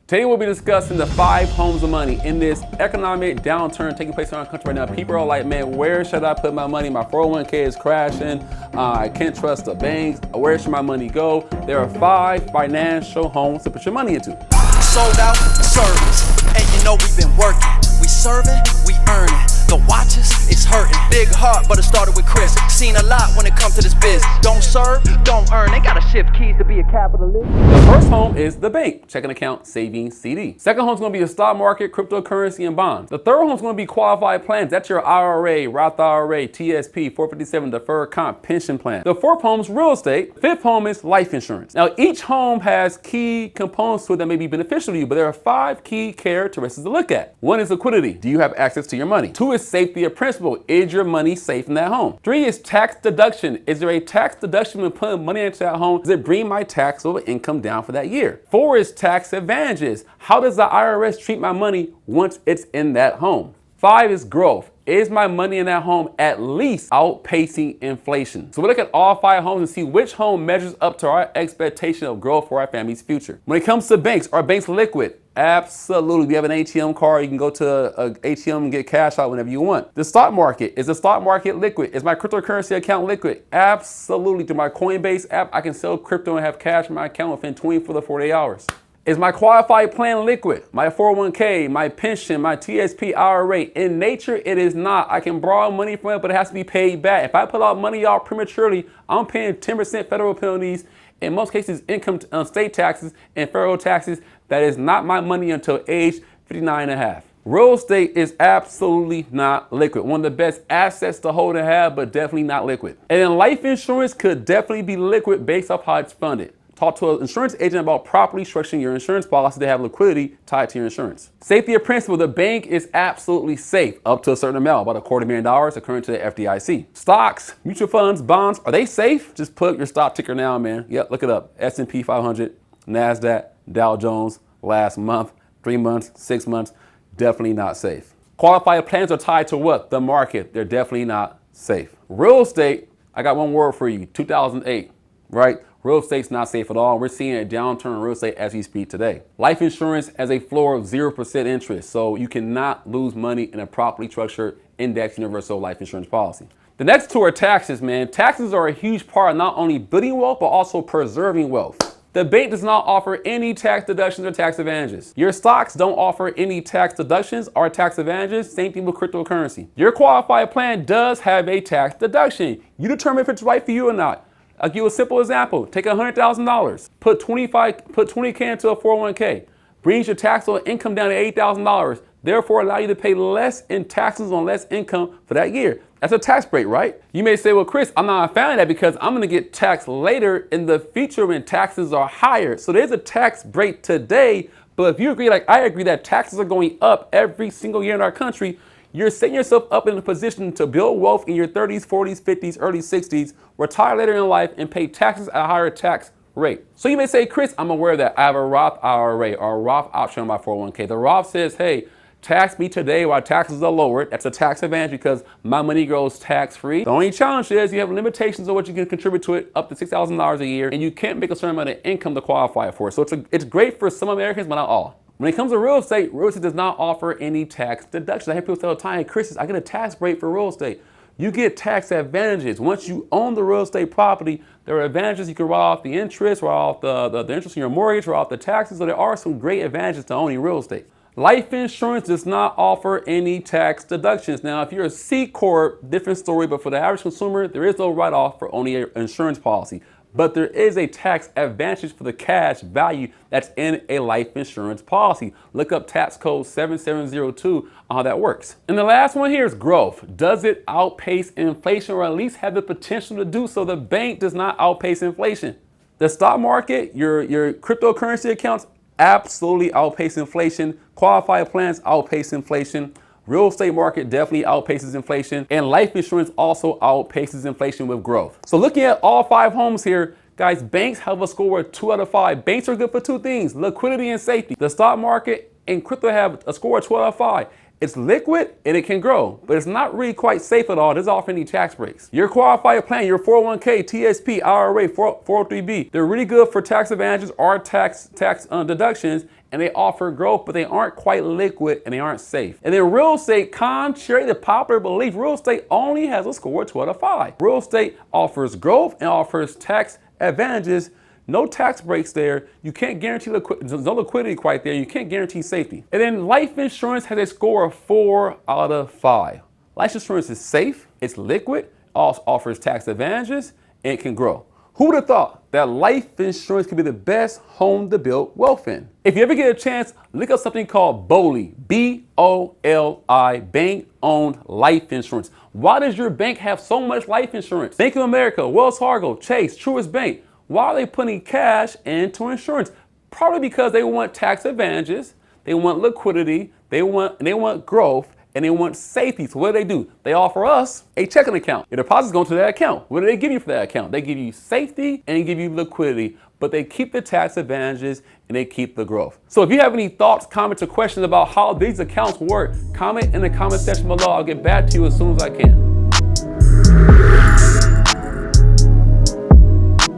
Today we'll be discussing the 5 homes of money in this economic downturn taking place around the country right now. People are like, man, where should I put my money? My 401k is crashing. I can't trust the banks. Where should my money go? There are 5 financial homes to put your money into. Sold out service, and you know we've been working. We serving, we earning. The watches, it's hurting. Big heart, but it started with Chris. Seen a lot when it comes to this biz. Don't serve, don't earn. They gotta shift keys to be a capitalist. The first home is the bank, checking account, savings, CD. Second home is going to be the stock market, cryptocurrency, and bonds. The third home is going to be qualified plans. That's your IRA, Roth IRA, TSP, 457, deferred comp, pension plan. The fourth home is real estate. Fifth home is life insurance. Now, each home has key components to it that may be beneficial to you, but there are 5 key characteristics to look at. 1 is liquidity. Do you have access to your money? 2 is safety of principal. Is your money safe in that home? 3 is tax deduction. Is there a tax deduction when putting money into that home? Does it bring my taxable income down for that year? 4 is tax advantages. How does the IRS treat my money once it's in that home? 5 is growth. Is my money in that home at least outpacing inflation? So we look at all 5 homes and see which home measures up to our expectation of growth for our family's future. When it comes to banks, are banks liquid? Absolutely. We have an ATM card. You can go to an ATM and get cash out whenever you want. The stock market. Is the stock market liquid? Is my cryptocurrency account liquid? Absolutely. Through my Coinbase app, I can sell crypto and have cash in my account within 24 to 48 hours. Is my qualified plan liquid? My 401k, my pension, my TSP, IRA. In nature, it is not. I can borrow money from it, but it has to be paid back. If I put out money out prematurely, I'm paying 10% federal penalties. In most cases, income state taxes and federal taxes. That is not my money until age 59 and a half. Real estate is absolutely not liquid. One of the best assets to hold and have, but definitely not liquid. And then life insurance could definitely be liquid based off how it's funded. Talk to an insurance agent about properly structuring your insurance policy to have liquidity tied to your insurance. Safety of principal, the bank is absolutely safe up to a certain amount, about $250,000 according to the FDIC. Stocks, mutual funds, bonds, are they safe? Just put your stock ticker now, man. Yep, look it up. S&P 500, NASDAQ, Dow Jones, last month, 3 months, 6 months, definitely not safe. Qualified plans are tied to what? The market. They're definitely not safe. Real estate, I got one word for you, 2008, right? Real estate's not safe at all. We're seeing a downturn in real estate as we speak today. Life insurance has a floor of 0% interest, so you cannot lose money in a properly structured index universal life insurance policy. The next 2 are taxes, man. Taxes are a huge part of not only building wealth, but also preserving wealth. The bank does not offer any tax deductions or tax advantages. Your stocks don't offer any tax deductions or tax advantages. Same thing with cryptocurrency. Your qualified plan does have a tax deduction. You determine if it's right for you or not. I'll give you a simple example. Take $100,000, put 20K into a 401k, brings your taxable income down to $8,000, therefore allow you to pay less in taxes on less income for that year. That's a tax break, right? You may say, well, Chris, I'm not a fan of that because I'm gonna get taxed later in the future when taxes are higher. So there's a tax break today, but if you agree, like I agree, that taxes are going up every single year in our country, you're setting yourself up in a position to build wealth in your 30s, 40s, 50s, early 60s, retire later in life, and pay taxes at a higher tax rate. So you may say, Chris, I'm aware that I have a Roth IRA or a Roth option on my 401k. The Roth says, hey, tax me today while taxes are lowered. That's a tax advantage because my money grows tax-free. The only challenge is you have limitations on what you can contribute to it, up to $6,000 a year, and you can't make a certain amount of income to qualify for it. So it's great for some Americans, but not all. When it comes to real estate does not offer any tax deductions. I hear people say all the time, hey, Chris, I get a tax break for real estate. You get tax advantages. Once you own the real estate property, there are advantages. You can write off the interest, write off the interest in your mortgage, write off the taxes. So there are some great advantages to owning real estate. Life insurance does not offer any tax deductions. Now, if you're a C Corp, different story, but for the average consumer, there is no write-off for owning an insurance policy. But there is a tax advantage for the cash value that's in a life insurance policy. Look up tax code 7702 on how that works. And the last one here is growth. Does it outpace inflation or at least have the potential to do so? The bank does not outpace inflation. The stock market, your cryptocurrency accounts absolutely outpace inflation. Qualified plans outpace inflation. Real estate market definitely outpaces inflation, and life insurance also outpaces inflation with growth. So looking at all 5 homes here, guys, banks have a score of 2 out of 5. Banks are good for 2 things, liquidity and safety. The stock market and crypto have a score of 2 out of 5. It's liquid and it can grow, but it's not really quite safe at all. It doesn't offer any tax breaks. Your qualified plan, your 401k, TSP, IRA, 403b, they're really good for tax advantages or tax deductions, and they offer growth, but they aren't quite liquid and they aren't safe. And then real estate, contrary to popular belief, real estate only has a score of 12 to 5. Real estate offers growth and offers tax advantages. No tax breaks there. You can't guarantee liquidity. There's no liquidity quite there. You can't guarantee safety. And then life insurance has a score of 4 out of 5. Life insurance is safe, it's liquid, also offers tax advantages, and it can grow. Who would have thought that life insurance could be the best home to build wealth in? If you ever get a chance, look up something called BOLI, B-O-L-I, bank-owned life insurance. Why does your bank have so much life insurance? Bank of America, Wells Fargo, Chase, Truist Bank. Why are they putting cash into insurance? Probably because they want tax advantages, they want liquidity, they want growth, and they want safety. So what do? They offer us a checking account. Your deposits go into that account. What do they give you for that account? They give you safety and give you liquidity, but they keep the tax advantages and they keep the growth. So if you have any thoughts, comments, or questions about how these accounts work, comment in the comment section below. I'll get back to you as soon as I can.